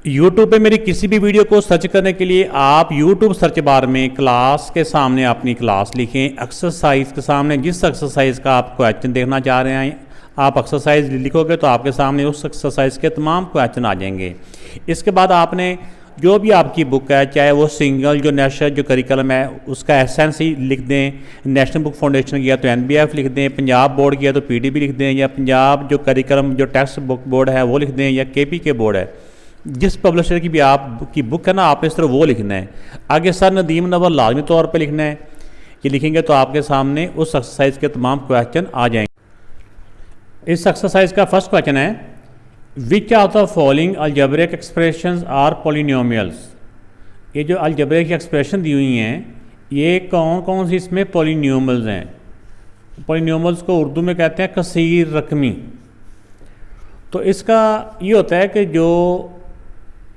YouTube पे मेरी किसी भी वीडियो को सर्च करने के लिए आप YouTube सर्च बार में क्लास के सामने अपनी क्लास लिखें, एक्सरसाइज के सामने जिस एक्सरसाइज का आप क्वेश्चन देखना चाह रहे हैं आप एक्सरसाइज लिखोगे तो आपके सामने उस एक्सरसाइज के तमाम क्वेश्चन आ जाएंगे। इसके बाद आपने जो भी आपकी बुक है, चाहे वो सिंगल जो नेशनल जो करिकुलम है उसका एसेंस ही लिख दें, नेशनल बुक फाउंडेशन किया तो NBF लिख दें, पंजाब बोर्ड किया तो PDB लिख दें, या पंजाब जो करिकुलम जो टेक्स्ट बुक बोर्ड है वो लिख दें, या KPK बोर्ड है, जिस पब्लिशर की भी आपकी बुक है ना आपने इस तरह वो लिखना है। आगे सर नदीम नवर लाजमी तौर पे लिखना है। ये लिखेंगे तो आपके सामने उस एक्सरसाइज के तमाम क्वेश्चन आ जाएंगे। इस एक्सरसाइज का फर्स्ट क्वेश्चन है, which of the following algebraic expressions are polynomials. ये जो अलजेब्रिक एक्सप्रेशन दी हुई हैं ये कौन कौन सी इसमें पॉलिनोमियल्स हैं। पॉलिनोमियल्स को उर्दू में कहते हैं कसीर रकमी। तो इसका ये होता है कि जो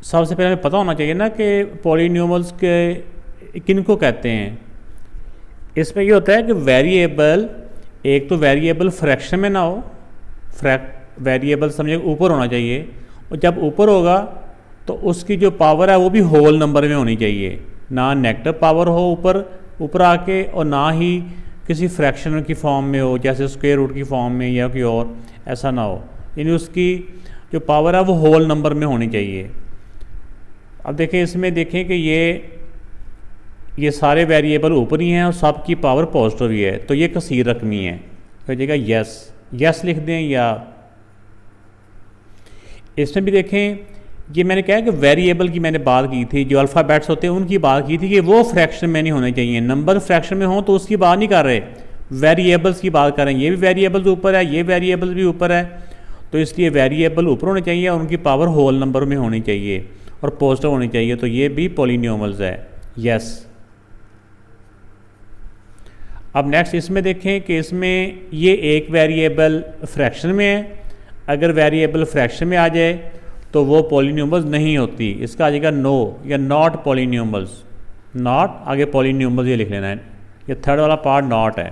सबसे पहले हमें पता होना चाहिए ना कि पॉलिनोमियल्स के किन को कहते हैं। इसमें ये होता है कि वेरिएबल, एक तो वेरिएबल फ्रैक्शन में ना हो, वेरिएबल समझे ऊपर होना चाहिए, और जब ऊपर होगा तो उसकी जो पावर है वो भी होल नंबर में होनी चाहिए, ना नेगेटिव पावर हो ऊपर आके, और ना ही किसी फ्रैक्शन की फॉर्म में हो जैसे स्क्वायर रूट की फॉर्म में या कोई और, ऐसा ना हो। यानी उसकी जो पावर है वो होल नंबर में होनी चाहिए। अब देखें इसमें देखें कि ये सारे वेरिएबल ऊपर ही हैं और सब की पावर पॉजिटिव ही है, तो ये कसीर रकमी है। तो जगह यस लिख दें, या इसमें भी देखें ये मैंने कहा कि वेरिएबल की मैंने बात की थी, जो अल्फ़ाबेट्स होते हैं उनकी बात की थी कि वो फ्रैक्शन में नहीं होने चाहिए। नंबर फ्रैक्शन में हो तो उसकी बात नहीं कर रहे, वेरिएबल्स की बात कर रहे हैं। ये भी वेरिएबल्स ऊपर है, ये वेरिएबल्स भी ऊपर है, तो इसलिए वेरिएबल ऊपर होने चाहिए और उनकी पावर होल नंबर में होनी चाहिए और पॉजिटिव होनी चाहिए। तो ये भी पॉलिनोमियल्स है, यस। अब नेक्स्ट इसमें देखें कि इसमें ये एक वेरिएबल फ्रैक्शन में है, अगर वेरिएबल फ्रैक्शन में आ जाए तो वो पॉलिनोमियल्स नहीं होती। इसका आ जाएगा नो या नॉट पॉलिनोमियल्स, नॉट आगे पॉलिनोमियल्स ये लिख लेना है। ये थर्ड वाला पार्ट नॉट है।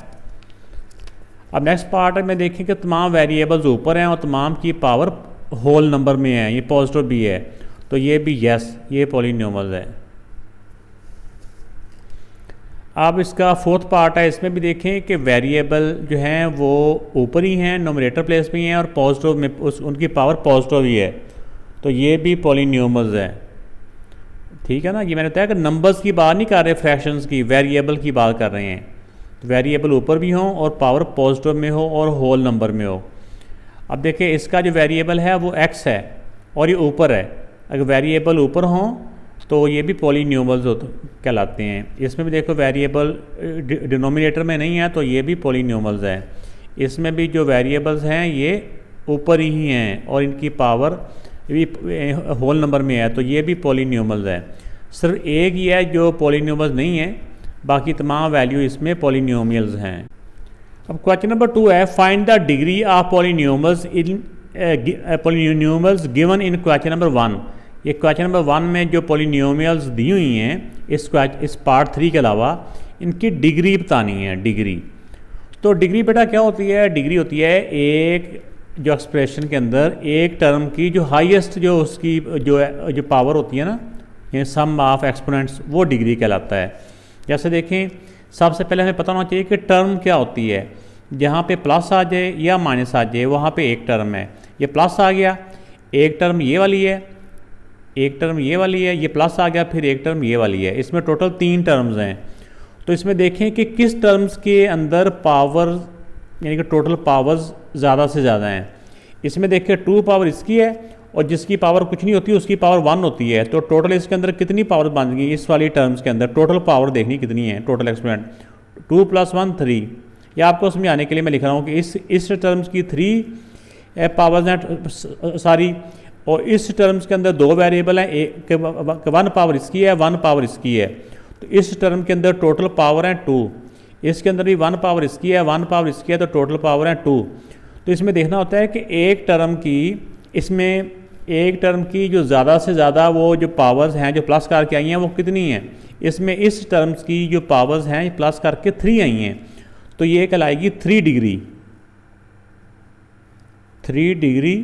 अब नेक्स्ट पार्ट में देखें कि तमाम वेरिएबल्स ऊपर हैं और तमाम की पावर होल नंबर में है, ये पॉजिटिव भी है, तो ये भी यस, ये पॉलिनोमियल्स है। अब इसका फोर्थ पार्ट है, इसमें भी देखें कि वेरिएबल जो हैं वो ऊपर ही हैं, नोमिनेटर प्लेस में ही हैं और पॉजिटिव में उनकी पावर पॉजिटिव ही है, तो ये भी पॉलिनोमियल्स है। ठीक है ना। ये मैंने बताया कि नंबर्स की बात नहीं कर रहे, फ्रैक्शंस की, वेरिएबल की बात कर रहे हैं। वेरिएबल ऊपर भी हो और पावर पॉजिटिव में हो और होल नंबर में हो। अब देखिए इसका जो वेरिएबल है वो x है और ये ऊपर है। अगर वेरिएबल ऊपर हों तो ये भी पॉलिनोमियल्स कहलाते हैं। इसमें भी देखो वेरिएबल डिनोमिनेटर में नहीं है तो ये भी पॉलिनोमियल्स है। इसमें भी जो वेरिएबल्स हैं ये ऊपर ही हैं और इनकी पावर भी होल नंबर में है, तो ये भी पॉलिनोमियल्स है। सिर्फ एक ही है जो पॉलिनोमियल्स नहीं है, बाकी तमाम वैल्यू इसमें पॉलिनोमियल्स हैं। अब क्वेश्चन नंबर 2 है, find the degree of polynomials given in question number 1। ये क्वेश्चन नंबर 1 में जो पॉलिनोमियल्स दी हुई हैं इस पार्ट 3 के अलावा इनकी डिग्री बतानी है। डिग्री, तो डिग्री बेटा क्या होती है? डिग्री होती है एक जो एक्सप्रेशन के अंदर एक टर्म की जो हाईएस्ट जो उसकी जो पावर होती है ना, ये सम ऑफ एक्सपोनेंट्स, वो डिग्री कहलाता है। जैसे देखें सबसे पहले हमें पता होना चाहिए कि टर्म क्या होती है। जहाँ पे प्लस आ जाए या माइनस आ जाए वहाँ पे एक टर्म है। ये प्लस आ गया, एक टर्म ये वाली है, एक टर्म ये वाली है, ये प्लस आ गया, फिर एक टर्म ये वाली है। इसमें टोटल 3 टर्म्स हैं। तो इसमें देखें कि किस टर्म्स के अंदर पावर यानी कि टोटल पावर्स ज़्यादा से ज़्यादा हैं। इसमें देखिए 2 पावर इसकी है और जिसकी पावर कुछ नहीं होती उसकी पावर 1 होती है। तो टोटल इसके अंदर कितनी पावर बन गई? इस वाली टर्म्स के अंदर टोटल पावर देखनी कितनी है, टोटल एक्सपोनेंट 2 + 1 3। या आपको समझाने के लिए मैं लिख रहा हूँ कि इस टर्म्स की 3 पावर्स हैं सारी, और इस टर्म्स के अंदर 2 वेरिएबल हैं, एक 1 पावर इसकी है, 1 पावर इसकी है। तो इस टर्म के अंदर टोटल पावर है 2। इसके अंदर भी 1 पावर इसकी है, 1 पावर इसकी है, तो टोटल पावर है 2। तो इसमें देखना होता है कि एक टर्म की, इसमें एक टर्म की जो ज़्यादा से ज़्यादा वो जो पावर्स हैं जो प्लस करके आई हैं वो कितनी हैं। इसमें इस टर्म्स की जो पावर्स हैं प्लस करके 3 आई हैं, तो ये कहलाएगी 3 डिग्री। 3 डिग्री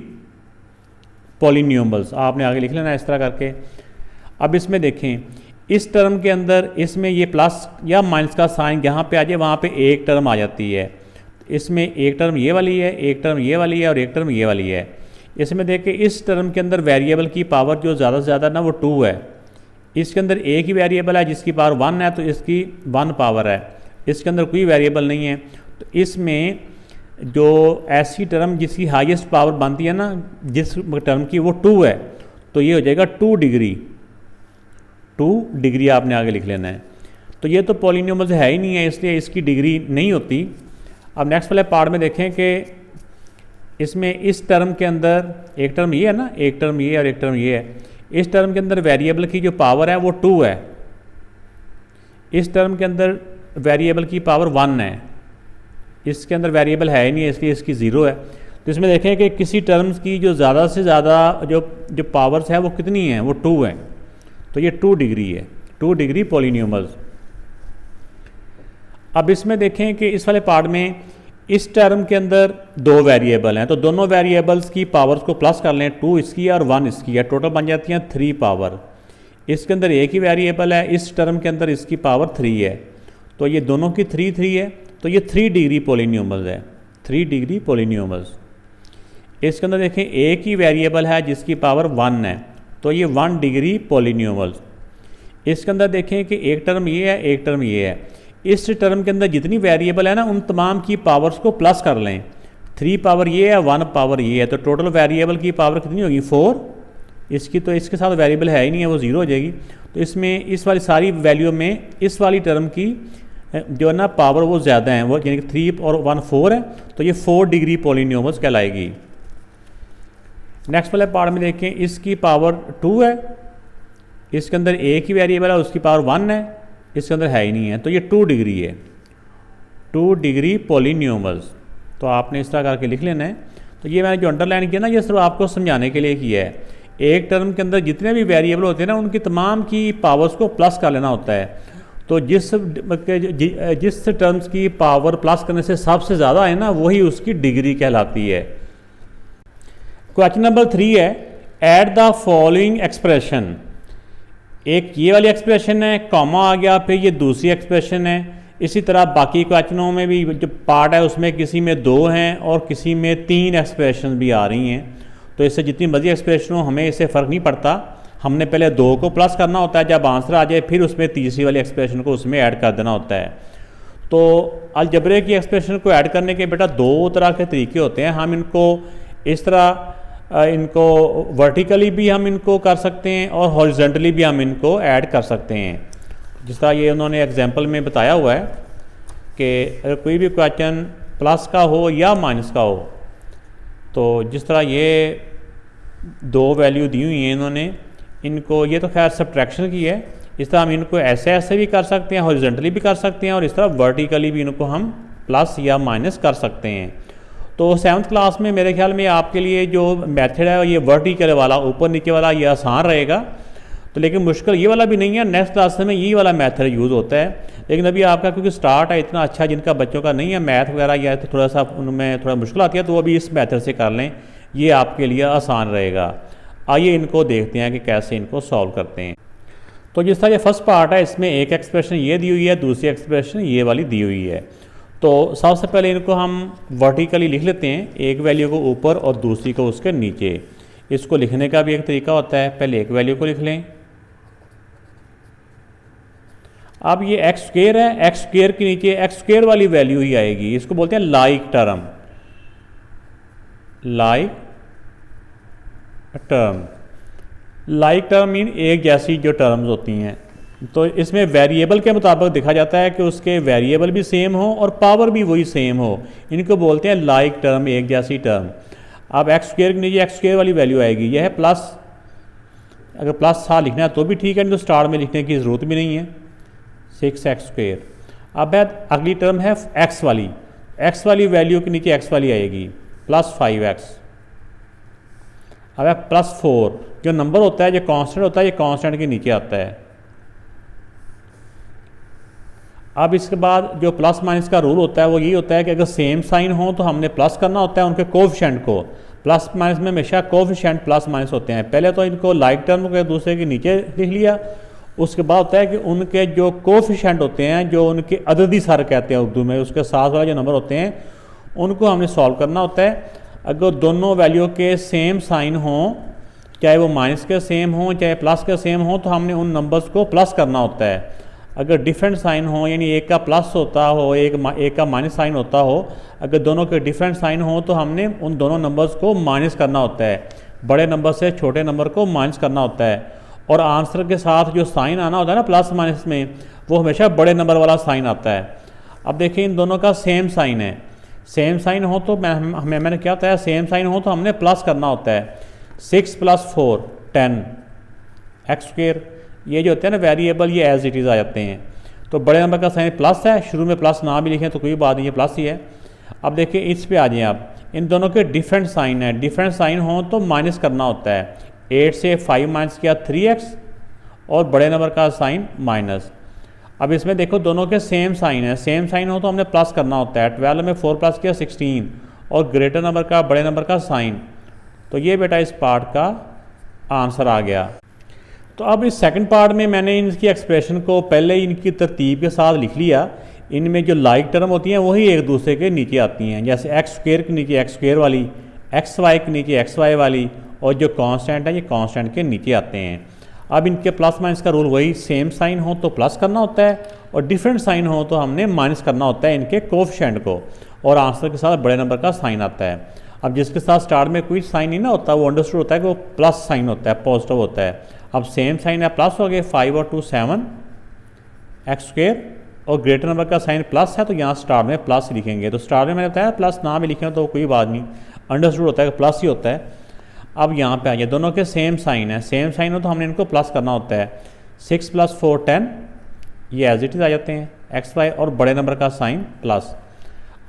पॉलिनोमियल्स, आपने आगे लिख लेना इस तरह करके। अब इसमें देखें, इस टर्म के अंदर इसमें ये प्लस या माइनस का साइन यहाँ पे आ जाए, वहाँ पे एक टर्म आ जाती है। इसमें एक टर्म ये वाली है, एक टर्म ये वाली है और एक टर्म ये वाली है। इसमें देखें, इस टर्म के अंदर वेरिएबल की पावर जो ज़्यादा से ज़्यादा ना वो 2 है। इसके अंदर एक ही वेरिएबल है जिसकी पावर 1 है, तो इसकी 1 पावर है। इसके अंदर कोई वेरिएबल नहीं है, तो इसमें जो ऐसी टर्म जिसकी हाईएस्ट पावर बनती है ना जिस टर्म की, वो 2 है, तो ये हो जाएगा 2 डिग्री। 2 डिग्री आपने आगे लिख लेना है। तो ये तो पॉलिनोमियल है ही नहीं है, इसलिए इसकी डिग्री नहीं होती। अब नेक्स्ट वाले पार्ट में देखें कि इसमें इस टर्म के अंदर एक टर्म ये है ना, एक टर्म ये और एक टर्म ये है। इस टर्म के अंदर वेरिएबल की जो पावर है वो 2 है। इस टर्म के अंदर वेरिएबल की पावर 1 है। इसके अंदर वेरिएबल है ही नहीं है, इसलिए इसकी 0 है। तो इसमें देखें कि किसी टर्म्स की जो ज़्यादा से ज़्यादा जो पावर्स है वो कितनी हैं, वो 2 हैं। तो ये 2 डिग्री है, 2 डिग्री पॉलिनोमियल्स। अब इसमें देखें कि इस वाले पार्ट में इस टर्म के अंदर 2 वेरिएबल हैं, तो दोनों वेरिएबल्स की पावर्स को प्लस कर लें, 2 इसकी है और 1 इसकी है, टोटल बन जाती हैं 3 पावर। इसके अंदर एक ही वेरिएबल है, इस टर्म के अंदर इसकी पावर 3 है, तो ये दोनों की 3 है, तो ये 3 डिग्री पॉलिनोमियल्स है, 3 डिग्री पॉलिनोमियल्स। इसके अंदर देखें एक ही वेरिएबल है जिसकी पावर 1 है, तो ये 1 डिग्री पॉलिनोमियल्स। इसके अंदर देखें कि एक टर्म ये है, एक टर्म ये है। इस टर्म के अंदर जितनी वेरिएबल है ना उन तमाम की पावर्स को प्लस कर लें, 3 पावर ये है, 1 पावर ये है, तो टोटल वेरिएबल की पावर कितनी होगी, 4। इसकी तो इसके साथ वेरिएबल है ही नहीं है, वो 0 हो जाएगी। तो इसमें इस वाली सारी वैल्यू में इस वाली टर्म की जो है ना पावर वो ज़्यादा है, वो यानी कि 3 और 1 4 है, तो ये 4 डिग्री पॉलिनोमियल्स कहलाएगी। नेक्स्ट वाले पार्ट में देखें, इसकी पावर 2 है, इसके अंदर एक ही वेरिएबल है, उसकी पावर 1 है, इसके अंदर है ही नहीं है, तो ये 2 डिग्री है, 2 डिग्री पॉलिनोमियल्स। तो आपने इस तरह करके लिख लेना है। तो ये मैंने जो अंडरलाइन किया ना, ये सिर्फ आपको समझाने के लिए किया है। एक टर्म के अंदर जितने भी वेरिएबल होते हैं ना उनकी तमाम की पावर्स को प्लस कर लेना होता है। तो जिस टर्म्स की पावर प्लस करने से सबसे ज़्यादा है ना, वही उसकी डिग्री कहलाती है। क्वेश्चन नंबर 3 है, ऐड द फॉलोइंग एक्सप्रेशन। एक ये वाली एक्सप्रेशन है, कॉमा आ गया, फिर ये दूसरी एक्सप्रेशन है। इसी तरह बाकी क्वेश्चनों में भी जो पार्ट है उसमें किसी में 2 हैं और किसी में 3 एक्सप्रेशन भी आ रही हैं। तो इससे जितनी मर्जी एक्सप्रेशन हो हमें इससे फ़र्क नहीं पड़ता, हमने पहले 2 को प्लस करना होता है, जब आंसर आ जाए फिर उसमें तीसरी वाली एक्सप्रेशन को उसमें ऐड कर देना होता है। तो अलजबरे की एक्सप्रेशन को ऐड करने के बेटा 2 तरह के तरीके होते हैं। हम इनको इस तरह इनको वर्टिकली भी हम इनको कर सकते हैं और हॉरिजॉन्टली भी हम इनको ऐड कर सकते हैं। जिस तरह ये उन्होंने एग्जांपल में बताया हुआ है कि अगर कोई भी क्वेश्चन प्लस का हो या माइनस का हो, तो जिस तरह ये 2 वैल्यू दी हुई हैं इन्होंने, इनको ये तो खैर सब्ट्रैक्शन की है, इस तरह हम इनको ऐसे ऐसे भी कर सकते हैं, हॉरिजॉन्टली भी कर सकते हैं, और इस तरह वर्टिकली भी इनको हम प्लस या माइनस कर सकते हैं। तो 7th क्लास में मेरे ख्याल में आपके लिए जो मेथड है ये वर्टिकल वाला, ऊपर नीचे वाला, ये आसान रहेगा। तो लेकिन मुश्किल ये वाला भी नहीं है, नेक्स्ट क्लास में ये वाला मेथड यूज़ होता है। लेकिन अभी आपका क्योंकि स्टार्ट है इतना अच्छा, जिनका बच्चों का नहीं है मैथ वगैरह या तो थोड़ा सा उनमें थोड़ा मुश्किल आती है, तो वो भी इस मेथड से कर लें, ये आपके लिए आसान रहेगा। आइए इनको देखते हैं कि कैसे इनको सॉल्व करते हैं। तो जिस तरह ये फर्स्ट पार्ट है, इसमें एक एक्सप्रेशन ये दी हुई है, दूसरी एक्सप्रेशन ये वाली दी हुई है। तो सबसे पहले इनको हम वर्टिकली लिख लेते हैं, एक वैल्यू को ऊपर और दूसरी को उसके नीचे। इसको लिखने का भी एक तरीका होता है, पहले एक वैल्यू को लिख लें। अब ये एक्स स्क्वेयर है, एक्स स्क्वेयर के नीचे एक्स स्क्वेयर वाली वैल्यू ही आएगी, इसको बोलते हैं like term. Like term mean एक जैसी जो टर्म्स होती हैं। तो इसमें वेरिएबल के मुताबिक देखा जाता है कि उसके वेरिएबल भी सेम हो और पावर भी वही सेम हो, इनको बोलते हैं लाइक टर्म, एक जैसी टर्म। अब एक्स स्क्वेयर के नीचे एक्स स्क्वेयर वाली वैल्यू आएगी, यह है प्लस। अगर प्लस सा लिखना है तो भी ठीक है, नहीं तो स्टार में लिखने की ज़रूरत भी नहीं है, 6x स्क्वेयर। अब अगली टर्म है एक्स वाली वैल्यू के नीचे एक्स वाली आएगी, प्लस 5x। अब है प्लस 4, जो नंबर होता है, जो कांस्टेंट होता है, ये कांस्टेंट के नीचे आता है। अब इसके बाद जो प्लस माइनस का रूल होता है वो यही होता है कि अगर सेम साइन हो तो हमने प्लस करना होता है उनके कोएफिशिएंट को, प्लस माइनस में हमेशा कोफिशिएंट प्लस माइनस होते हैं। पहले तो इनको लाइक टर्म को एक दूसरे के नीचे लिख लिया, उसके बाद होता है कि उनके जो कोफिशिएंट होते हैं, जो उनके अददी सर कहते हैं उर्दू में, उसके साथ वाले जो नंबर होते हैं उनको हमने सॉल्व करना होता है। अगर दोनों वैल्यू के सेम साइन हों, चाहे वो माइनस के सेम हों चाहे प्लस के सेम हों, तो हमने उन नंबर्स को प्लस करना होता है। अगर डिफरेंट साइन हो, यानी एक का प्लस होता हो एक का माइनस साइन होता हो, अगर दोनों के डिफरेंट साइन हो तो हमने उन दोनों नंबर्स को माइनस करना होता है। बड़े नंबर से छोटे नंबर को माइनस करना होता है। और आंसर के साथ जो साइन आना होता है ना प्लस माइनस में, वो हमेशा बड़े नंबर वाला साइन आता है। अब देखिए इन दोनों का सेम साइन है, सेम साइन हो तो मैंने क्या होता है, सेम साइन हो तो हमने प्लस करना होता है। 6 + 4 10 एक्स स्क्वेयर, ये जो होते हैं ना वेरिएबल, ये एज इट इज़ आ जाते हैं। तो बड़े नंबर का साइन प्लस है, शुरू में प्लस ना भी लिखें तो कोई बात नहीं, ये प्लस ही है। अब देखिए इस पे आ जाएं आप, इन दोनों के डिफरेंट साइन है, डिफरेंट साइन हो तो माइनस करना होता है। 8 से 5 माइनस किया 3x और बड़े नंबर का साइन माइनस। अब इसमें देखो दोनों के सेम साइन है, सेम साइन हो तो हमने प्लस करना होता है। 12 में 4 प्लस किया 16 और ग्रेटर नंबर का बड़े नंबर का साइन। तो ये बेटा इस पार्ट का आंसर आ गया। तो अब इस सेकंड पार्ट में मैंने इनकी एक्सप्रेशन को पहले इनकी तरतीब के साथ लिख लिया। इनमें जो लाइक टर्म होती हैं वही एक दूसरे के नीचे आती हैं, जैसे एक्स स्क्वेयर के नीचे एक्स स्क्वेयर वाली, एक्स वाई के नीचे एक्स वाई वाली, और जो कांस्टेंट है ये कांस्टेंट के नीचे आते हैं। अब इनके प्लस माइनस का रूल वही, सेम साइन हो तो प्लस करना होता है और डिफरेंट साइन हो तो हमने माइनस करना होता है इनके कोफिशिएंट को, और आंसर के साथ बड़े नंबर का साइन आता है। अब जिसके साथ स्टार्ट में कोई साइन नहीं ना होता, वो अंडरस्टूड होता है कि वो प्लस साइन होता है, पॉजिटिव होता है। अब सेम साइन है, प्लस हो गए, 5 और 2 7 एक्स स्क्वेयर, और ग्रेटर नंबर का साइन प्लस है तो यहाँ स्टार्ट में प्लस लिखेंगे। तो स्टार्ट में मैंने बताया प्लस ना भी लिखें तो कोई बात नहीं, अंडरस्टूड होता है कि प्लस ही होता है। अब यहाँ पे आइए, दोनों के सेम साइन है, सेम साइन हो तो हमने इनको प्लस करना होता है। 6 + 4 10, ये एज इट इज़ आ जाते हैं एक्स वाई, और बड़े नंबर का साइन प्लस।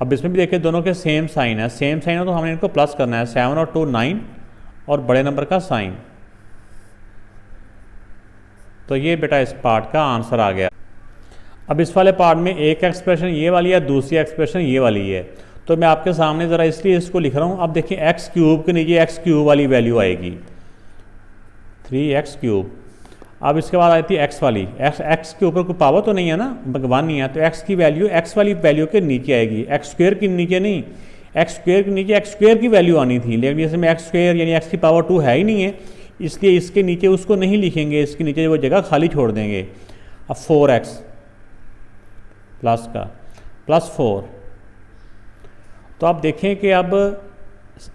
अब इसमें भी देखिए दोनों के सेम साइन है, सेम साइन हो तो हमने इनको प्लस करना है। 7 और 2 9 और बड़े नंबर का साइन। तो ये बेटा इस पार्ट का आंसर आ गया। अब इस वाले पार्ट में एक एक्सप्रेशन ये वाली है, दूसरी एक्सप्रेशन ये वाली है। तो मैं आपके सामने ज़रा इसलिए इसको लिख रहा हूँ। अब देखिए एक्स क्यूब के नीचे एक्स क्यूब वाली वैल्यू आएगी 3x क्यूब। अब इसके बाद आती है एक्स वाली, एक्स के ऊपर कोई पावर तो नहीं है ना, 1 नहीं है, तो एक्स की वैल्यू एक्स वाली वैल्यू के नीचे आएगी, एक्स स्क्वेयर के नीचे नहीं। एक्स स्क्वेयर के नीचे एक्स स्क्वेयर की वैल्यू आनी थी, लेकिन जैसे में एक्स स्क्वेयर यानी एक्स की पावर 2 है ही नहीं है, इसलिए इसके नीचे उसको नहीं लिखेंगे, इसके नीचे वो जगह खाली छोड़ देंगे। अब 4x प्लस का प्लस 4। तो आप देखें कि अब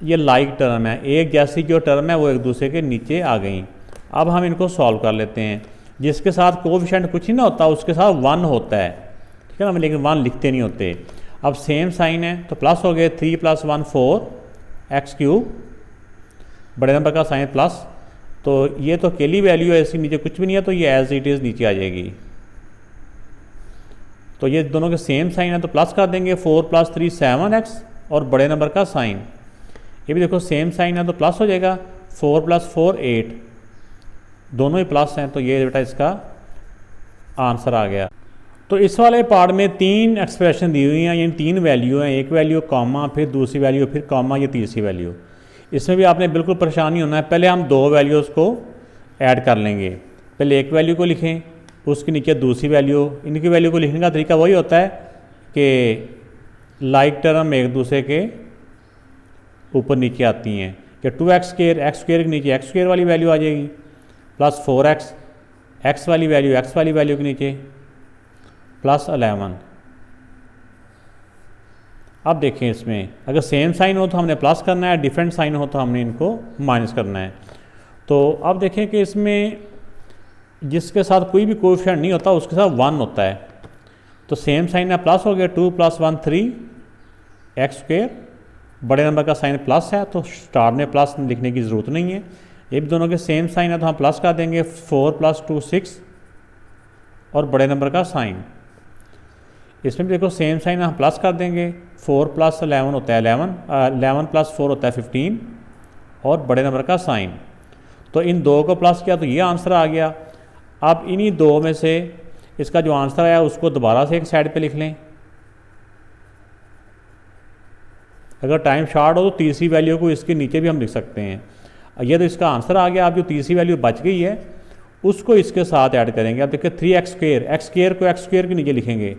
ये लाइक टर्म है, एक जैसी जो टर्म है वो एक दूसरे के नीचे आ गई। अब हम इनको सॉल्व कर लेते हैं। जिसके साथ कोफिशिएंट कुछ ही ना होता उसके साथ 1 होता है, ठीक है ना, लेकिन 1 लिखते नहीं होते। अब सेम साइन है तो प्लस हो गए, 3 + 1 4 एक्स क्यूब, बड़े नंबर का साइन प्लस। तो ये तो अकेली वैल्यू है, इसके नीचे कुछ भी नहीं है, तो ये एज इट इज़ नीचे आ जाएगी। तो ये दोनों के सेम साइन है तो प्लस कर देंगे, 4 + 3 7x और बड़े नंबर का साइन। ये भी देखो सेम साइन है तो प्लस हो जाएगा, 4 + 4 8, दोनों ही प्लस हैं, तो ये बेटा इसका आंसर आ गया। तो इस वाले पार्ट में 3 एक्सप्रेशन दी हुई हैं, यानी 3 वैल्यू हैं, एक वैल्यू कॉमा, फिर दूसरी वैल्यू, फिर कॉमा, ये तीसरी वैल्यू। इसमें भी आपने बिल्कुल परेशानी होना है। पहले हम 2 वैल्यूज़ को ऐड कर लेंगे, पहले एक वैल्यू को लिखें, उसके नीचे दूसरी वैल्यू। इनकी वैल्यू को लिखने का तरीका वही होता है कि लाइक टर्म एक दूसरे के ऊपर नीचे आती हैं, कि 2x स्क्वेयर, एक्स स्क्वेयर के नीचे एक्स स्क्वेयर वाली वैल्यू आ जाएगी, प्लस 4x एक्स वाली वैल्यू एक्स वाली वैल्यू के नीचे, प्लस 11। अब देखें इसमें अगर सेम साइन हो तो हमने प्लस करना है, डिफरेंट साइन हो तो हमने इनको माइनस करना है। तो अब देखें कि इसमें जिसके साथ कोई भी कोएफिशिएंट नहीं होता उसके साथ 1 होता है। तो सेम साइन है, प्लस हो गया, 2 + 1 3 एक्स स्क्वेयर, बड़े नंबर का साइन प्लस है तो स्टार में प्लस लिखने की ज़रूरत नहीं है। ये भी दोनों के सेम साइन है तो हम प्लस कर देंगे, 4 + 2 6 और बड़े नंबर का साइन। इसमें भी देखो सेम साइन हम प्लस कर देंगे, 4 + 11 होता है 11 + 4 होता है 15 और बड़े नंबर का साइन। तो इन 2 को प्लस किया तो ये आंसर आ गया। अब इन्हीं 2 में से इसका जो आंसर आया उसको दोबारा से एक साइड पे लिख लें। अगर टाइम शॉर्ट हो तो तीसरी वैल्यू को इसके नीचे भी हम लिख सकते हैं। ये तो इसका आंसर आ गया। अब जो तीसरी वैल्यू बच गई है उसको इसके साथ ऐड करेंगे। अब देखिए 3x स्क्वेयर को x स्क्वेयर के नीचे लिखेंगे,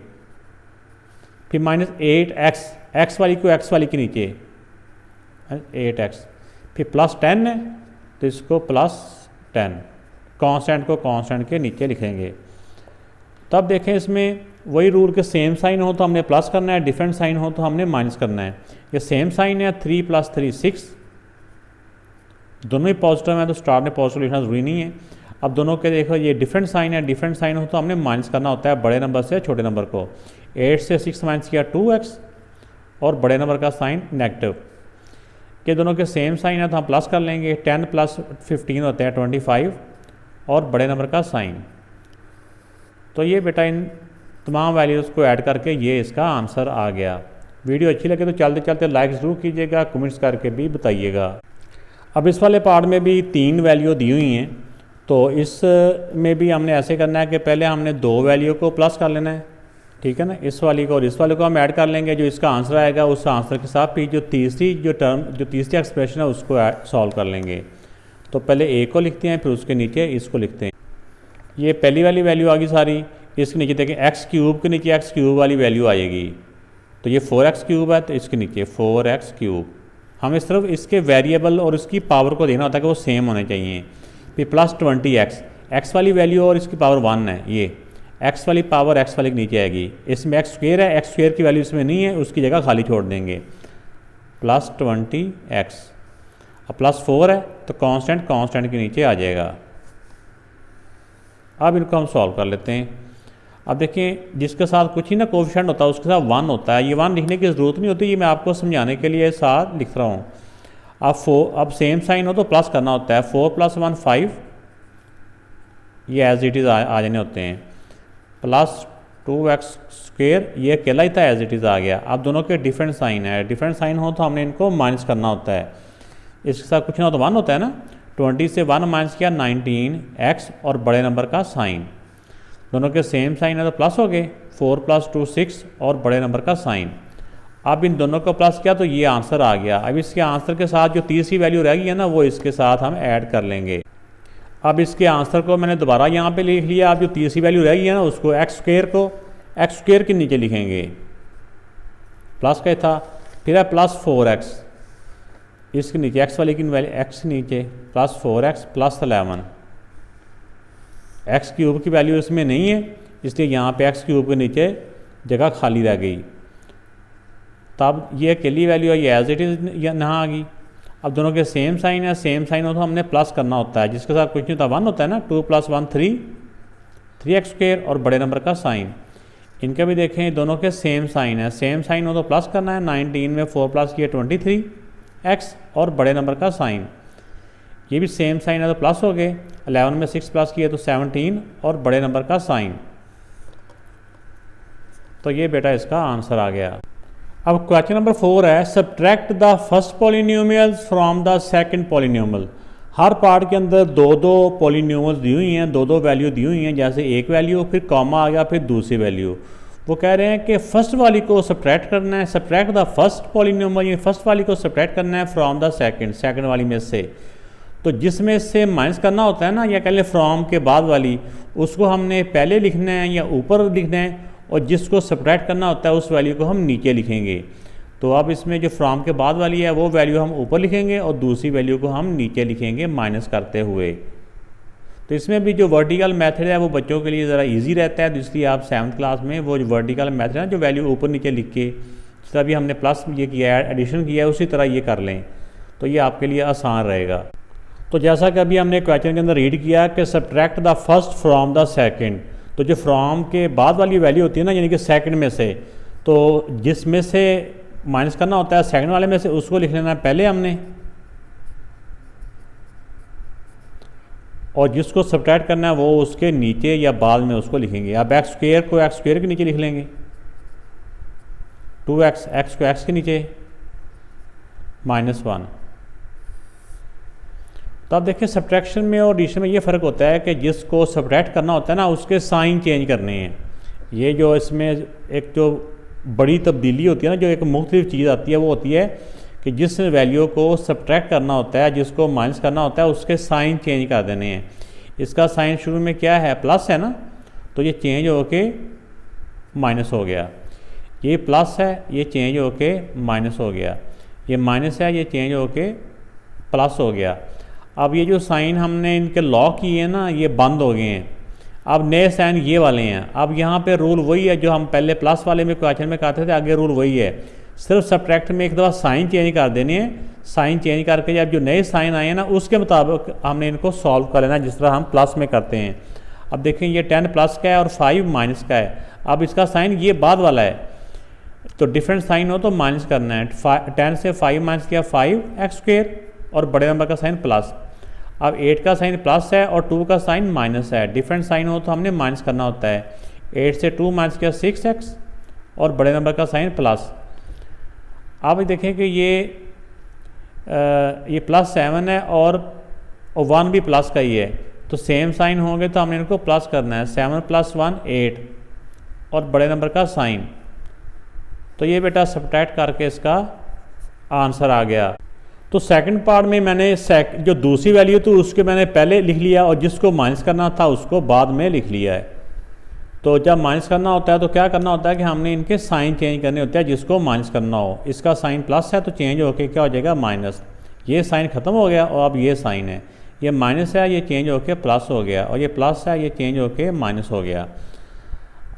फिर -8x, x वाली को x वाली के नीचे 8x, फिर +10 है तो इसको +10, कांस्टेंट को कांस्टेंट के नीचे लिखेंगे। तब देखें इसमें वही रूल के सेम साइन हो तो हमने प्लस करना है, डिफरेंट साइन हो तो हमने माइनस करना है। ये सेम साइन है, 3 + 3 6, दोनों ही पॉजिटिव है तो स्टार में पॉजिटिव लिखना ज़रूरी नहीं है। अब दोनों के देखो ये डिफरेंट साइन है, डिफरेंट साइन हो तो हमने माइनस करना होता है बड़े नंबर से छोटे नंबर को। 8 से 6 माइनस किया 2x और बड़े नंबर का साइन नेगेटिव। के दोनों के सेम साइन है तो हम प्लस कर लेंगे। 10 + 15 होते हैं 25 और बड़े नंबर का साइन। तो ये बेटा इन तमाम वैल्यूज़ को ऐड करके ये इसका आंसर आ गया। वीडियो अच्छी लगे तो चलते चलते लाइक ज़रूर कीजिएगा, कमेंट्स करके भी बताइएगा। अब इस वाले पार्ट में भी 3 वैल्यू दी हुई हैं, तो इस में भी हमने ऐसे करना है कि पहले हमने 2 वैल्यू को प्लस कर लेना है, ठीक है ना। इस वाली को और इस वाले को हम ऐड कर लेंगे। जो इसका आंसर आएगा उस आंसर के साथ भी जो तीसरी एक्सप्रेशन है उसको सॉल्व कर लेंगे। तो पहले ए को लिखते हैं, फिर उसके नीचे इसको लिखते हैं। ये पहली वाली वैल्यू आ गई सारी। इसके नीचे देखें x³ के नीचे x³ वाली वैल्यू आएगी, तो ये 4x³ है तो इसके नीचे 4x³। हम इस तरफ इसके वेरिएबल और इसकी पावर को देखना होता है कि वो सेम होने चाहिए। फिर +20x, x वाली वैल्यू और इसकी पावर 1 है, ये x वाली पावर x वाले के नीचे आएगी। इसमें x² है, x² की वैल्यू इसमें नहीं है, उसकी जगह खाली छोड़ देंगे। +20x, अब +4 है तो कांस्टेंट कांस्टेंट के नीचे आ जाएगा। अब इनको हम सॉल्व कर लेते हैं। अब देखें जिसके साथ कुछ ही ना कोफिशिएंट होता है उसके साथ 1 होता है। ये 1 लिखने की ज़रूरत नहीं होती, ये मैं आपको समझाने के लिए साथ लिख रहा हूँ। अब सेम साइन हो तो प्लस करना होता है। 4 + 1 5, ये एज इट इज़ आ जाने होते हैं। +2x², ये अकेला ही था, एज इट इज़ आ गया। अब दोनों के डिफरेंट साइन है, डिफरेंट साइन हो तो हमने इनको माइनस करना होता है। इसके साथ कुछ ना हो तो 1 होता है ना। 20 से 1 माइनस किया 19x और बड़े नंबर का साइन। दोनों के सेम साइन है तो प्लस हो गए। 4 + 2 6 और बड़े नंबर का साइन। अब इन दोनों को प्लस किया तो ये आंसर आ गया। अब इसके आंसर के साथ जो तीसरी वैल्यू रह गई है ना वो इसके साथ हम ऐड कर लेंगे। अब इसके आंसर को मैंने दोबारा यहाँ पे लिख लिया। अब जो तीसरी वैल्यू रह गई है ना उसको x² के नीचे लिखेंगे, प्लस का था। फिर है +4x, इसके नीचे x वाले की वैल्यू x नीचे +4x +11। x³ की वैल्यू इसमें नहीं है इसलिए यहाँ पे x³ के नीचे जगह खाली रह गई। तब ये अकेली वैल्यू है, ये एज इट इज़ यहाँ आ गई। अब दोनों के सेम साइन है, सेम साइन हो तो हमने प्लस करना होता है। जिसके साथ कुछ नहीं होता 1 होता है ना। 2 + 1 3x² और बड़े नंबर का साइन। इनके भी देखें दोनों के सेम साइन है, सेम साइन हो तो प्लस करना है। 19 में 4 प्लस किए 23x और बड़े नंबर का साइन। ये भी सेम साइन है तो प्लस हो गए। 11 में 6 प्लस किए तो 17 और बड़े नंबर का साइन। तो ये बेटा इसका आंसर आ गया। अब क्वेश्चन नंबर 4 है, subtract the first polynomials from the second polynomial. Her part के अंदर 2-2 पॉलिनोमियल्स दी हुई हैं, 2-2 वैल्यू दी हुई हैं। जैसे एक वैल्यू फिर कॉमा आ गया फिर दूसरी वैल्यू। वो कह रहे हैं कि फर्स्ट वाली को सब्ट्रैक्ट करना है। सब्ट्रैक्ट द फर्स्ट पॉलिनोमियल, ये फर्स्ट वाली को सब्ट्रैक्ट करना है फ्रॉम द सेकंड वाली में से। तो जिसमें से माइनस करना होता है ना, या कह लें फ्रॉम के बाद वाली, उसको हमने पहले लिखना है या ऊपर लिखना है, और जिसको सब्ट्रैक्ट करना होता है उस वैल्यू को हम नीचे लिखेंगे। तो अब इसमें जो फ्रॉम के बाद वाली है वो वैल्यू हम ऊपर लिखेंगे और दूसरी वैल्यू को हम नीचे लिखेंगे माइनस करते हुए। तो इसमें भी जो वर्टिकल मेथड है वो बच्चों के लिए ज़रा इजी रहता है, तो इसलिए आप 7th क्लास में वो वर्टिकल मेथड है जो वैल्यू ऊपर नीचे लिख के, जिस तरह भी हमने प्लस ये किया है, एडिशन किया है, उसी तरह ये कर लें तो ये आपके लिए आसान रहेगा। तो जैसा कि अभी हमने क्वेश्चन के अंदर रीड किया कि subtract the first from the second. तो जो फ्रॉम के बाद वाली वैल्यू होती है ना, यानी कि सेकंड में से, तो जिसमें से माइनस करना होता है सेकंड वाले में से, उसको लिख लेना है पहले हमने, और जिसको सब्ट्रैक्ट करना है वो उसके नीचे या बाद में उसको लिखेंगे। अब x² को x² के नीचे लिख लेंगे, 2x, x को x के नीचे -1। तो आप देखिए सब्ट्रैक्शन में और एडिशन में ये फ़र्क होता है कि जिसको सब्ट्रैक्ट करना होता है ना उसके साइन चेंज करने हैं। ये जो इसमें एक जो बड़ी तब्दीली होती है ना, जो एक मुख्तलिफ चीज़ आती है, वो होती है कि जिस वैल्यू को सब्ट्रैक्ट करना होता है, जिसको माइनस करना होता है, उसके साइन चेंज कर देने हैं। इसका साइन शुरू में क्या है, प्लस है ना, तो ये चेंज होके माइनस हो गया। ये प्लस है, ये चेंज होके माइनस हो गया। ये माइनस है, ये चेंज होके प्लस हो गया। अब ये जो साइन हमने इनके लॉ किए हैं ना, ये बंद हो गए हैं। अब नए साइन ये वाले हैं। अब यहाँ पे रूल वही है जो हम पहले प्लस वाले में क्वेश्चन में कहते थे, आगे रूल वही है, सिर्फ सब्ट्रैक्ट में एक दफ़ा साइन चेंज कर देने हैं। साइन चेंज करके जब जो नए साइन आए हैं ना, उसके मुताबिक हमने इनको सॉल्व कर लेना, जिस तरह हम प्लस में करते हैं। अब देखें, ये 10 प्लस का है और 5 माइनस का है। अब इसका साइन ये बाद वाला है, तो डिफरेंट साइन हो तो माइनस करना है। 10 से 5 माइनस किया 5x², और बड़े नंबर का साइन प्लस। अब 8 का साइन प्लस है और 2 का साइन माइनस है। डिफरेंट साइन हो तो हमने माइनस करना होता है। 8 से 2 माइनस किया 6x, और बड़े नंबर का साइन प्लस। अब देखें कि ये +7 है और 1 भी प्लस का ही है, तो सेम साइन होंगे तो हमने इनको प्लस करना है। 7 + 1 8, और बड़े नंबर का साइन। तो ये बेटा सब्ट्रैक्ट करके इसका आंसर आ गया। तो सेकंड पार्ट में मैंने जो दूसरी वैल्यू थी उसके मैंने पहले लिख लिया, और जिसको माइनस करना था उसको बाद में लिख लिया है। तो जब माइनस करना होता है तो क्या करना होता है कि हमने इनके साइन चेंज करने होते हैं, जिसको माइनस करना हो। इसका साइन प्लस है तो चेंज होके क्या हो जाएगा, माइनस। ये साइन ख़त्म हो गया, और अब ये साइन है, ये माइनस है, ये चेंज होके प्लस हो गया, और ये प्लस है, ये चेंज होके माइनस हो गया।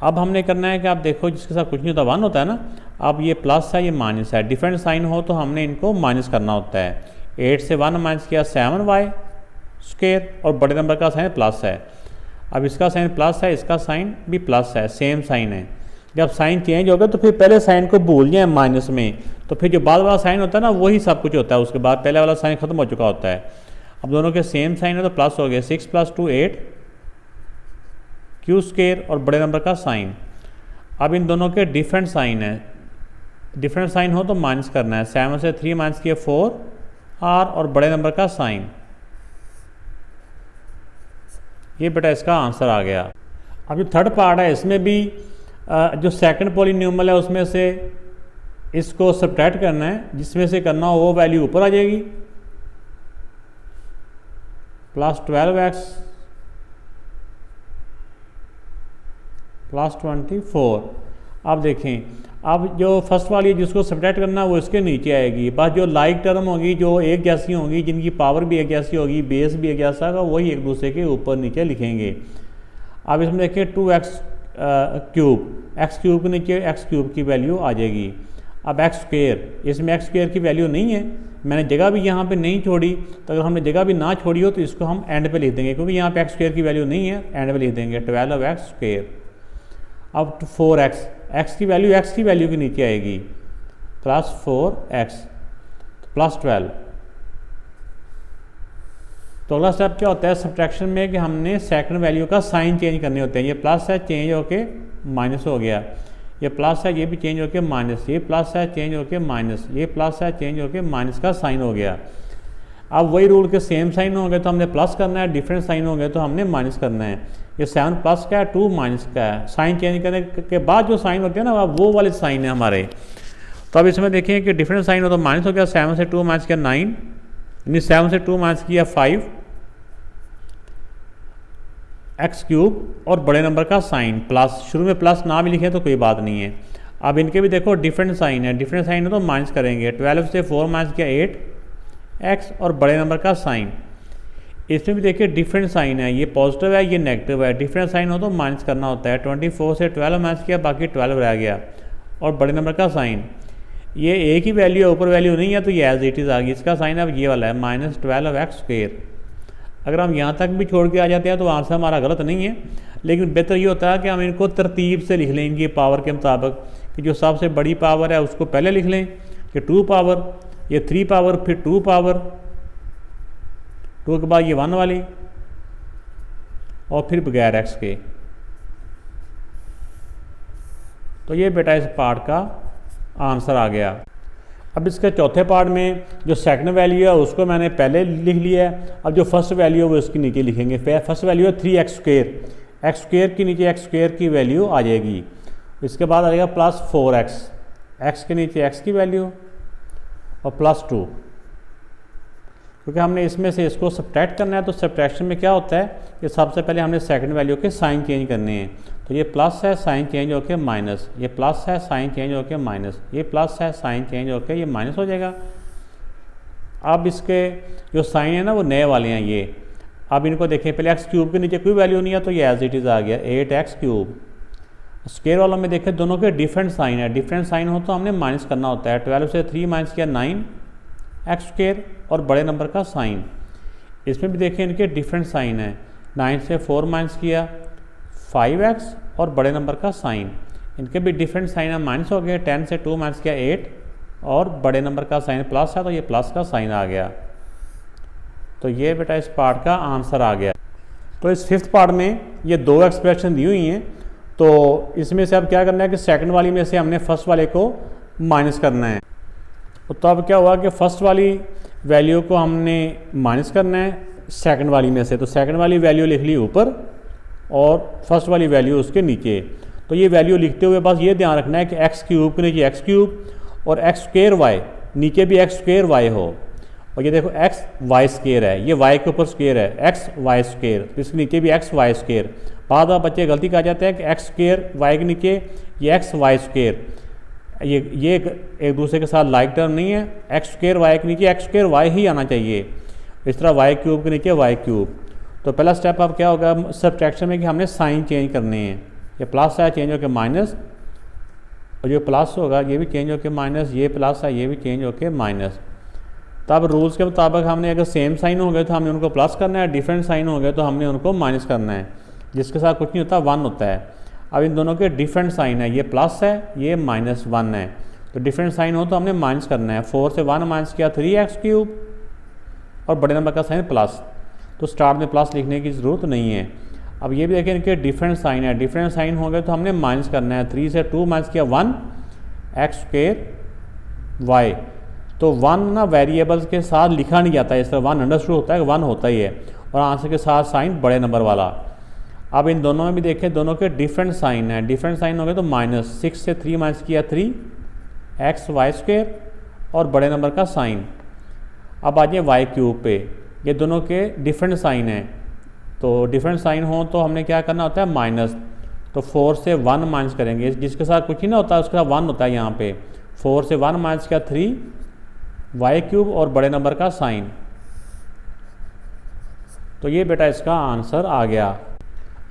अब हमने करना है कि आप देखो, जिसके साथ कुछ नहीं होता 1 होता है ना, अब ये प्लस है, ये माइनस है। डिफरेंट साइन हो तो हमने इनको माइनस करना होता है। 8 से 1 माइनस किया 7y², और बड़े नंबर का साइन प्लस है। अब इसका साइन प्लस है, इसका साइन भी प्लस है, सेम साइन है। जब साइन चेंज होगा तो फिर पहले साइन को भूल जाए माइनस में, तो फिर जो बाद वाला साइन होता है ना, वही सब कुछ होता है। उसके बाद पहले वाला साइन खत्म हो चुका होता है। अब दोनों के सेम साइन है तो प्लस हो गया। 6 + 2 8q², और बड़े नंबर का साइन। अब इन दोनों के डिफरेंट साइन है, डिफरेंट साइन हो तो माइनस करना है। 7 से 3 माइनस किया 4r, और बड़े नंबर का साइन। ये बेटा इसका आंसर आ गया। अब जो थर्ड पार्ट है, इसमें भी जो सेकंड पॉलीनॉमियल है उसमें से इसको सब्ट्रैक्ट करना है। जिसमें से करना हो वो वैल्यू ऊपर आ जाएगी, +12x +24। अब देखें, अब जो फर्स्ट वाली जिसको सब्ट्रैक्ट करना है वो इसके नीचे आएगी। बस जो लाइक टर्म होगी, जो एक जैसी होंगी, जिनकी पावर भी एक जैसी होगी, बेस भी एक जैसा होगा, वही एक दूसरे के ऊपर नीचे लिखेंगे। अब इसमें देखिए 2x³ x³ के नीचे x³ की वैल्यू आ जाएगी। अब x², इसमें x² की वैल्यू नहीं है, मैंने जगह भी यहाँ पे नहीं छोड़ी। तो अगर हमने जगह भी ना छोड़ी हो तो इसको हम एंड पे लिख देंगे, क्योंकि यहाँ पे x² की वैल्यू नहीं है, एंड पे लिख देंगे 12x²। अब 4x, x की वैल्यू के नीचे आएगी, +4x +12। तो अगला स्टेप क्या होता है सब्ट्रैक्शन में, कि हमने सेकंड वैल्यू का साइन चेंज करने होते हैं। ये प्लस है, चेंज होके माइनस हो गया। ये प्लस है, ये भी चेंज होके माइनस। ये प्लस है, चेंज होके माइनस। ये प्लस है, चेंज होके माइनस का साइन हो गया। अब वही रूल के सेम साइन होंगे तो हमने प्लस करना है, डिफरेंट साइन होंगे तो हमने माइनस करना है। ये 7 प्लस का है, 2 माइनस का है। साइन चेंज करने के बाद जो साइन होते हैं ना, वो वाले साइन है हमारे। तो अब इसमें देखें कि डिफरेंट साइन हो तो माइनस हो गया। 7 से 2 माइनस किया 9, यानी 7 से 2 माइनस किया 5x³ और बड़े नंबर का साइन प्लस। शुरू में प्लस ना भी लिखें तो कोई बात नहीं है। अब इनके भी देखो डिफरेंट साइन है, डिफरेंट साइन है तो माइनस करेंगे। 12 से 4 माइनस किया 8x और बड़े नंबर का साइन। इसमें भी देखिए डिफरेंट साइन है, ये पॉजिटिव है, ये नेगेटिव है। डिफरेंट साइन हो तो माइनस करना होता है। 24 से 12 माइनस किया, बाकी 12 रह गया और बड़े नंबर का साइन। ये एक ही वैल्यू है, ऊपर वैल्यू नहीं है तो ये एज इट इज़ आ गई। इसका साइन अब ये वाला है -12x²। अगर हम यहाँ तक भी छोड़ के आ जाते हैं तो आंसर हमारा गलत नहीं है, लेकिन बेहतर ये होता है कि हम इनको तरतीब से लिख लें इनकी पावर के मुताबिक, कि जो सबसे बड़ी पावर है उसको पहले लिख लें कि 2 पावर, ये 3 पावर, फिर 2 पावर, 2 के बाद ये 1 वाली और फिर बगैर x के। तो ये बेटा इस पार्ट का आंसर आ गया। अब इसके चौथे पार्ट में जो सेकंड वैल्यू है उसको मैंने पहले लिख लिया है। अब जो फर्स्ट वैल्यू है वो इसके नीचे लिखेंगे। फर्स्ट वैल्यू है 3x², x² के नीचे x² की वैल्यू आ जाएगी। इसके बाद आ जाएगा प्लस 4x, x के नीचे x की वैल्यू और प्लस 2, क्योंकि हमने इसमें से इसको सब्ट्रैक्ट करना है। तो सब्ट्रैक्शन में क्या होता है कि सबसे पहले हमने सेकंड वैल्यू के साइन चेंज करने हैं। तो ये प्लस है, साइन चेंज होकर माइनस, ये प्लस है, साइन चेंज होकर माइनस, ये प्लस है, साइन चेंज होकर ये माइनस हो जाएगा। अब इसके जो साइन है ना वो नए वाले हैं ये। अब इनको देखें, पहले एक्स क्यूब के नीचे कोई वैल्यू नहीं है तो ये एज इट इज़ आ गया 8x क्यूब। स्क्वायर वालों में देखें दोनों के डिफरेंट साइन है, डिफरेंट साइन हो तो हमने माइनस करना होता है। 12 से 3 माइनस किया 9x स्क्वायर और बड़े नंबर का साइन। इसमें भी देखें इनके डिफरेंट साइन है, 9 से 4 माइनस किया 5x और बड़े नंबर का साइन। इनके भी डिफरेंट साइन है, माइनस हो गए। 10 से 2 माइनस किया 8 और बड़े नंबर का साइन प्लस है तो ये प्लस का साइन आ गया। तो ये बेटा इस पार्ट का आंसर आ गया। तो इस फिफ्थ पार्ट में ये दो एक्सप्रेशन दी हुई हैं, तो इसमें से अब क्या करना है कि सेकंड वाली में से हमने फर्स्ट वाले को माइनस करना है। तो अब क्या हुआ कि फर्स्ट वाली वैल्यू को हमने माइनस करना है सेकंड वाली में से। तो सेकंड वाली वैल्यू लिख ली ऊपर और फर्स्ट वाली वैल्यू उसके नीचे। तो ये वैल्यू लिखते हुए बस ये ध्यान रखना है कि एक्स क्यूब के नीचे एक्स क्यूब और एक्स स्क्वायर वाई, नीचे भी एक्स स्क्वायर वाई हो। और ये देखो एक्स वाई स्क्वायर है, ये वाई के ऊपर स्क्वायर है, एक्स वाई स्क्वायर, तो इसके नीचे भी एक्स वाई स्क्वायर। बाद में बच्चे गलती कर जाते हैं कि एक्स स्क्वायर वाई के नीचे ये एक्स वाई स्क्वायर, ये एक दूसरे के साथ लाइक टर्म नहीं है। एक्स स्क्वायर वाई के नीचे एक्स स्क्वायर वाई ही आना चाहिए, इस तरह वाई क्यूब के नीचे वाई क्यूब। तो पहला स्टेप अब क्या होगा सब्ट्रैक्शन में कि हमने साइन चेंज करने हैं। ये प्लस है चेंज होकर माइनस, और जो प्लस होगा ये भी चेंज होकर माइनस, ये प्लस है ये भी चेंज होकर माइनस। तब रूल्स के मुताबिक हमने अगर सेम साइन हो गए तो हमने उनको प्लस करना है, डिफरेंट साइन हो गए तो हमने उनको माइनस करना है, जिसके साथ कुछ नहीं होता 1 होता है। अब इन दोनों के डिफरेंट साइन है, ये प्लस है ये -1 है, तो डिफरेंट साइन हो तो हमने माइनस करना है। 4 से 1 माइनस किया 3x क्यूब और बड़े नंबर का साइन प्लस, तो स्टार्ट में प्लस लिखने की ज़रूरत नहीं है। अब ये भी देखें इनके डिफरेंट साइन है, डिफरेंट साइन हो गए तो हमने माइनस करना है। 3 से 2 माइनस किया 1x स्क्वायर वाई। तो 1 ना वेरिएबल्स के साथ लिखा नहीं जाता है, इस तरह 1 अंडरस्टूड होता है, 1 होता ही है, और आंसर के साथ साइन बड़े नंबर वाला। अब इन दोनों में भी देखें दोनों के डिफरेंट साइन है, डिफरेंट साइन हो गए तो माइनस 6 से 3 माइनस किया 3x वाई स्क्वायर और बड़े नंबर का साइन। अब आ जाए वाई क्यूब पे, ये दोनों के डिफरेंट साइन है, तो डिफरेंट साइन हो तो हमने क्या करना होता है माइनस। तो 4 से 1 माइनस करेंगे, जिसके साथ कुछ ही ना होता है उसके साथ 1 होता है यहाँ पे। 4 से 1 माइनस किया 3 वाई क्यूब और बड़े नंबर का साइन। तो ये बेटा इसका आंसर आ गया।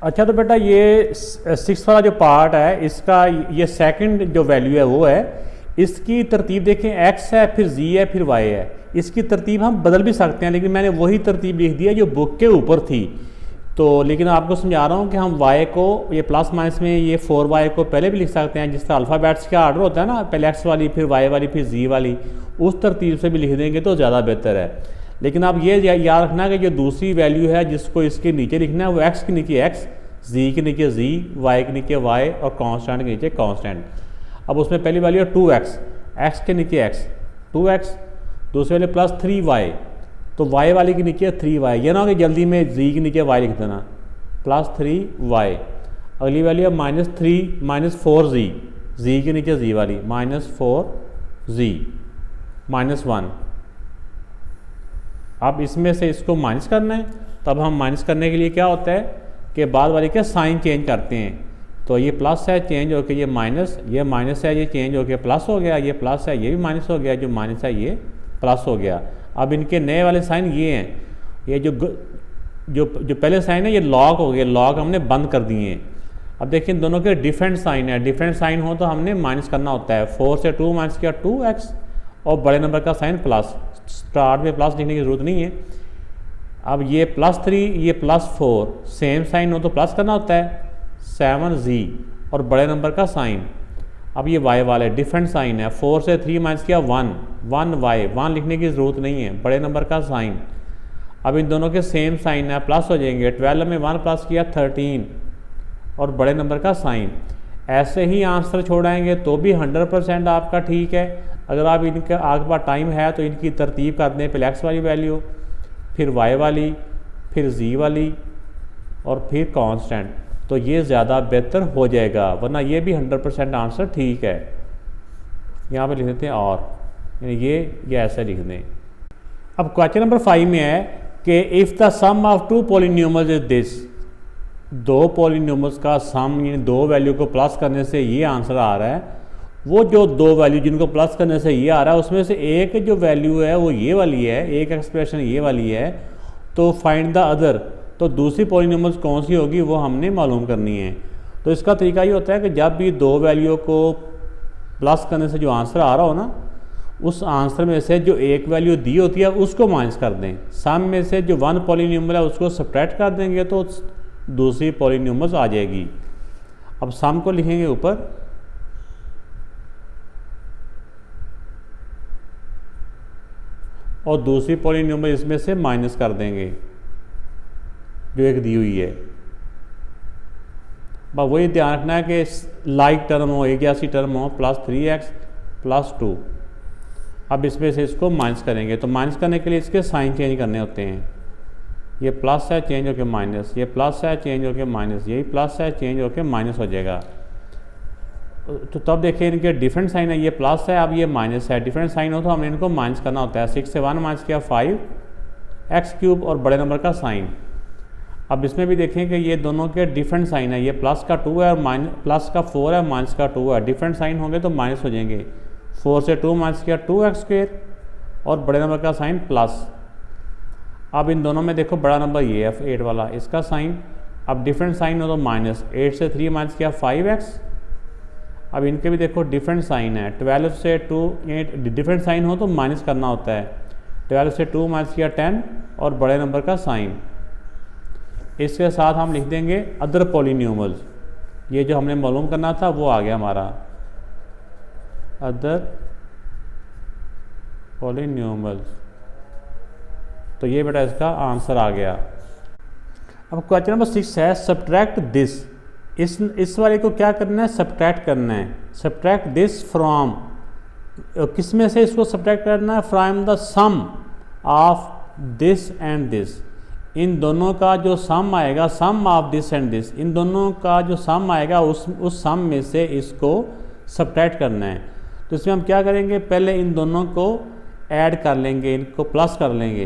अच्छा तो बेटा ये 6 वाला जो पार्ट है इसका ये सेकंड जो वैल्यू है वो है, इसकी तरतीब देखें x है फिर z है फिर y है। इसकी तरतीब हम बदल भी सकते हैं, लेकिन मैंने वही तरतीब लिख दी है जो बुक के ऊपर थी। तो लेकिन आपको समझा रहा हूँ कि हम y को ये प्लस माइनस में ये 4y को पहले भी लिख सकते हैं, जिस तरह अल्फ़ाबेट्स का आर्डर होता है ना, पहले x वाली फिर y वाली फिर z वाली, उस तरतीब से भी लिख देंगे तो ज़्यादा बेहतर है। लेकिन आप ये याद रखना कि जो दूसरी वैल्यू है जिसको इसके नीचे लिखना है वो x के नीचे x, z के नीचे z, y के नीचे y और कांस्टेंट के नीचे कांस्टेंट। अब उसमें पहली वैल्यू है 2x, x के नीचे x 2x, दूसरे वाले प्लस 3y, तो y वाले के नीचे 3y। ये ना कि जल्दी में z के नीचे y लिख देना, प्लस 3y। अगली वैल्यू है -3 -4z, z के नीचे z वाली -4z -1। अब इसमें से इसको माइनस करना है, तब हम माइनस करने के लिए क्या होता है कि बाद वाले के साइन चेंज करते हैं। तो ये प्लस है चेंज होकर ये माइनस है, ये चेंज होकर प्लस हो गया, ये प्लस है ये भी माइनस हो गया, जो माइनस है ये प्लस हो गया। अब इनके नए वाले साइन ये हैं, ये जो पहले साइन है ये लॉग हो गए, लॉग हमने बंद कर दिए हैं। अब देखिए दोनों के डिफरेंट साइन है, डिफरेंट साइन हो तो हमने माइनस करना होता है। 4 से 2 माइनस किया 2x और बड़े नंबर का साइन प्लस, स्टार्ट में प्लस लिखने की ज़रूरत नहीं है। अब ये +3 ये +4, सेम साइन हो तो प्लस करना होता है 7z और बड़े नंबर का साइन। अब ये y वाले डिफरेंट साइन है, 4 से 3 माइनस किया 1y, 1 लिखने की ज़रूरत नहीं है, बड़े नंबर का साइन। अब इन दोनों के सेम साइन है, प्लस हो जाएंगे। 12 में 1 प्लस किया 13 और बड़े नंबर का साइन। ऐसे ही आंसर छोड़ाएंगे तो भी 100% आपका ठीक है। अगर आप इनके आगे पास टाइम है तो इनकी तरतीब कर दें, पहले x वाली वैल्यू फिर y वाली फिर z वाली और फिर कांस्टेंट। तो ये ज़्यादा बेहतर हो जाएगा, वरना ये भी 100% आंसर ठीक है। यहाँ पे लिख देते हैं और, यानी ये ऐसे लिख दें। अब क्वेश्चन नंबर 5 में है कि if the sum of two polynomials is this, दो पॉलिनोमियल्स का सम यानी दो वैल्यू को प्लस करने से ये आंसर आ रहा है, वो जो दो वैल्यू जिनको प्लस करने से ये आ रहा है उसमें से एक जो वैल्यू है वो ये वाली है, एक एक्सप्रेशन ये वाली है, तो फाइंड द अदर, तो दूसरी पॉलिनोमियल्स कौन सी होगी वो हमने मालूम करनी है। तो इसका तरीका ये होता है कि जब भी दो वैल्यू को प्लस करने से जो आंसर आ रहा हो ना, उस आंसर में से जो एक वैल्यू दी होती है उसको माइनस कर दें, सम में से जो वन पॉलिनोमियल है उसको सब्ट्रैक्ट कर देंगे तो दूसरी पॉलिनोमियल्स आ जाएगी। अब सम को लिखेंगे ऊपर, और दूसरी पॉलिनोमियल इसमें से माइनस कर देंगे जो एक दी हुई है। बस वही ध्यान रखना है कि लाइक टर्म हो, एक जैसी टर्म हो, +3x + 2। अब इसमें से इसको माइनस करेंगे, तो माइनस करने के लिए इसके साइन चेंज करने होते हैं। ये प्लस है चेंज होकर माइनस, ये प्लस है चेंज होकर माइनस, यही प्लस है चेंज होकर माइनस हो जाएगा। तो तब देखिए इनके डिफरेंट साइन है, ये प्लस है अब ये माइनस है, डिफरेंट साइन हो तो हमने इनको माइनस करना होता है। 6 से 1 माइनस किया 5x³ और बड़े नंबर का साइन। अब इसमें भी देखें कि ये दोनों के डिफरेंट साइन है, ये प्लस का 2 है और प्लस का 4 है, माइनस का 2 है, डिफरेंट साइन होंगे तो माइनस हो जाएंगे। 4 से 2 माइनस किया 2x² और बड़े नंबर का साइन प्लस। अब इन दोनों में देखो बड़ा नंबर ये है 8 वाला, इसका साइन, अब डिफरेंट साइन हो तो माइनस। 8 से 3 माइनस किया 5x। अब इनके भी देखो डिफरेंट साइन है, 12 से 2 डिफरेंट साइन हो तो माइनस करना होता है। 12 से 2 माइनस किया 10 और बड़े नंबर का साइन। इसके साथ हम लिख देंगे अदर पॉलिनोमियल्स, ये जो हमने मालूम करना था वो आ गया हमारा अदर पॉलिनोमियल्स। तो ये बेटा इसका आंसर आ गया। अब क्वेश्चन नंबर 6 है सब्ट्रैक्ट दिस, इस वाले को क्या करना है, सब्ट्रैक्ट करना है। सब्ट्रैक्ट दिस फ्रॉम, किस में से इसको सब्ट्रैक्ट करना है, from the sum of this and this, इन दोनों का जो सम आएगा, sum of this and this, इन दोनों का जो सम आएगा उस सम में से इसको सब्ट्रैक्ट करना है। तो इसमें हम क्या करेंगे, पहले इन दोनों को ऐड कर लेंगे, इनको प्लस कर लेंगे,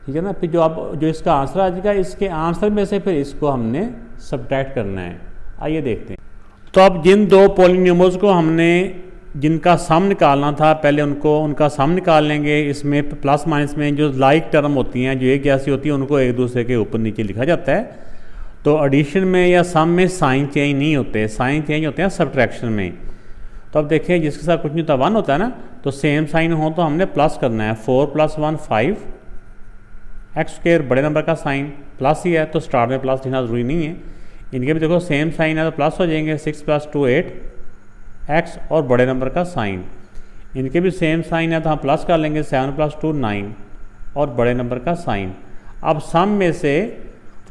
ठीक है ना। फिर जो इसका आंसर आ जाएगा, इसके आंसर में से फिर इसको हमने सब्ट्रैक्ट करना है। आइए देखते हैं। तो अब जिन दो पॉलिनोमियल्स को हमने जिनका सम निकालना था, पहले उनका सम निकाल लेंगे। इसमें प्लस माइनस में जो लाइक टर्म होती हैं, जो एक जैसी होती है, उनको एक दूसरे के ऊपर नीचे लिखा जाता है। तो एडिशन में या सम में साइन चेंज नहीं होते, साइन चेंज होते हैं सब्ट्रैक्शन में। तो अब देखिए जिसके साथ कुछ नहीं होता 1 होता है ना, तो सेम साइन हो तो हमने प्लस करना है। 4 + 1 5x², बड़े नंबर का साइन प्लस ही है तो स्टार्ट में प्लस लिखना ज़रूरी नहीं है। इनके भी देखो सेम साइन है तो प्लस हो जाएंगे। 6 + 2 8x और बड़े नंबर का साइन, इनके भी सेम साइन है तो हम प्लस कर लेंगे। 7 + 2 9 और बड़े नंबर का साइन। अब सम में से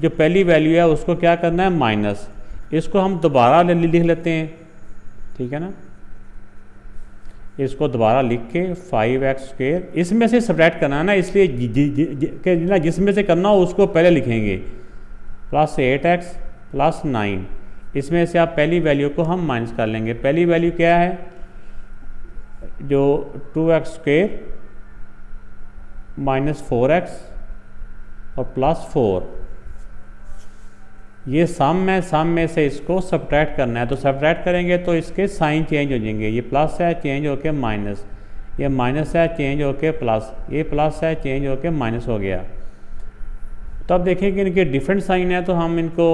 जो पहली वैल्यू है उसको क्या करना है, माइनस। इसको हम दोबारा लिख लेते हैं, ठीक है ना। इसको दोबारा लिख के 5x², इसमें से सब्ट्रैक्ट करना है ना, इसलिए जिसमें से करना हो उसको पहले लिखेंगे। +8x + 9, इसमें से आप पहली वैल्यू को हम माइनस कर लेंगे। पहली वैल्यू क्या है, जो 2x² - 4x और +4, ये सम है, सम में से इसको सब्ट्रैक्ट करना है। तो सब्ट्रैक्ट करेंगे तो इसके साइन चेंज हो जाएंगे। ये प्लस है चेंज होके माइनस, ये माइनस है चेंज होके प्लस, ये प्लस है चेंज होके माइनस हो गया। तो अब देखें कि इनके डिफरेंट साइन है तो हम इनको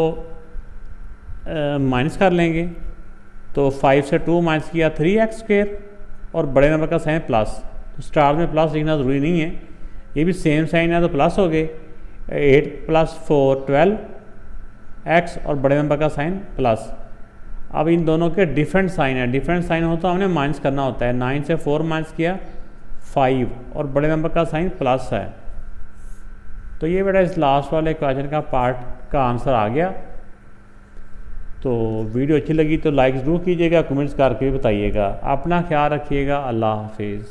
माइनस कर लेंगे। तो 5 से 2 माइनस किया 3x² और बड़े नंबर का साइन प्लस, तो स्टार में प्लस लिखना ज़रूरी नहीं है। ये भी सेम साइन है तो प्लस हो गए। 8 + 4 12x और बड़े नंबर का साइन प्लस। अब इन दोनों के डिफरेंट साइन है, डिफरेंट साइन हो तो हमने माइनस करना होता है। 9 से 4 माइनस किया 5 और बड़े नंबर का साइन प्लस है। तो ये बेटा इस लास्ट वाले क्वेश्चन का पार्ट का आंसर आ गया। तो वीडियो अच्छी लगी तो लाइक ज़रूर कीजिएगा, कमेंट्स करके भी बताइएगा। अपना ख्याल रखिएगा। अल्लाह हाफिज़।